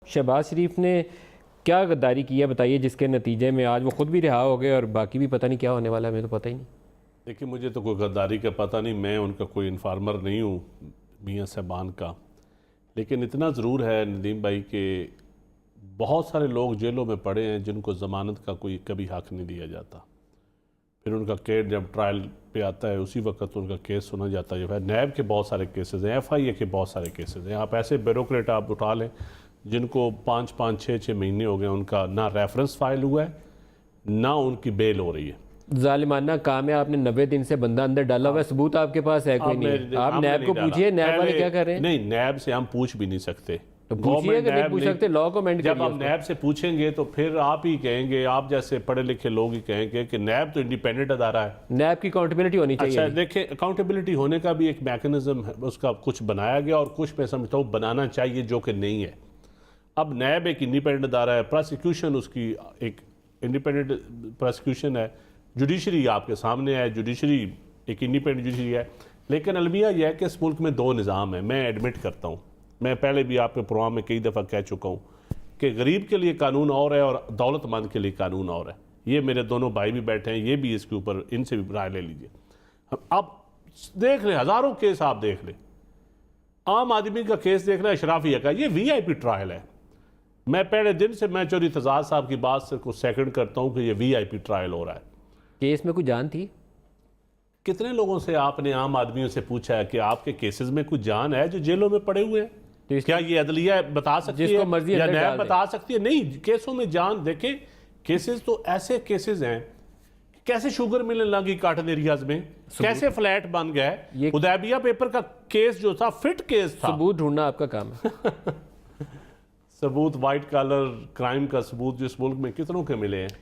शहबाज शरीफ ने क्या गद्दारी की है बताइए, जिसके नतीजे में आज वो खुद भी रिहा हो गए और बाकी भी पता नहीं क्या होने वाला है, हमें तो पता ही नहीं। देखिए, मुझे तो कोई गद्दारी का पता नहीं, मैं उनका कोई इन्फार्मर नहीं हूँ मियां साहबान का। लेकिन इतना ज़रूर है नदीम भाई कि बहुत सारे लोग जेलों में पड़े हैं जिनको ज़मानत का कोई कभी हक़ नहीं दिया जाता। फिर उनका केस जब ट्रायल पे आता है उसी वक्त उनका केस सुना जाता है। नैब के बहुत सारे केसेस हैं, FIA के बहुत सारे केसेस हैं। आप ऐसे ब्यूरोक्रेट आप उठा लें जिनको 5-5, 6-6 महीने हो गए, उनका ना रेफरेंस फाइल हुआ है ना उनकी बेल हो रही है। जालिमाना काम है, आपने 90 दिन से बंदा अंदर डाला हुआ है, सबूत आपके पास है कोई नहीं? आप नैब को पूछिए, नैब वाले क्या कर रहे हैं? नहीं, नैब से हम पूछ भी नहीं सकते। तो पूछिए, अगर नहीं पूछ सकते लॉ को अमेंड जब हम नैब से पूछेंगे तो फिर आप ही कहेंगे, आप जैसे पढ़े लिखे लोग ही कहेंगे कि नैब तो इंडिपेंडेंट अदारा है, नैब की अकाउंटेबिलिटी होनी चाहिए। अच्छा देखिए, अकाउंटेबिलिटी होने का भी एक मैकेनिज्म है, उसका कुछ बनाया गया और कुछ मैं समझता हूँ बनाना चाहिए जो कि नहीं है। अब नैब एक इंडिपेंडेंट अदारा है, प्रोसिक्यूशन उसकी एक इंडिपेंडेंट प्रोसिक्यूशन है, जुडिशरी आपके सामने है, जुडिशरी एक इंडिपेंडेंट जुडिशरी है। लेकिन अलमिया यह है कि इस मुल्क में दो निज़ाम है। मैं एडमिट करता हूँ, मैं पहले भी आपके प्रोग्राम में कई दफ़ा कह चुका हूँ कि गरीब के लिए कानून और है और दौलतमंद के लिए कानून और है। ये मेरे दोनों भाई भी बैठे हैं, ये भी इसके ऊपर इनसे भी राय ले लीजिए। अब देख लें, हज़ारों केस आप देख लें, आम आदमी का केस देख लें, अशराफिया का, ये VIP ट्रायल है। मैं पहले दिन से मैं चौधरी तजाद साहब की बात से कुछ सेकंड करता हूँ कि ये VIP ट्रायल हो रहा है। केस में कोई जान थी? कितने लोगों से आपने आम आदमियों से पूछा है कि आपके केसेस में कुछ जान है जो जेलों में पड़े हुए हैं? तो क्या ये अदलिया बता सकती है या नैब बता सकती है? नहीं, केसों में जान देखें। केसेस तो ऐसे केसेस हैं, कैसे शुगर मिलने लगी काटन एरियाज में, कैसे फ्लैट बन गया है। हुदैबिया पेपर का केस जो था फिट केस था। सबूत ढूंढना आपका काम है। सबूत, वाइट कॉलर क्राइम का सबूत जिस मुल्क में कितनों के मिले हैं।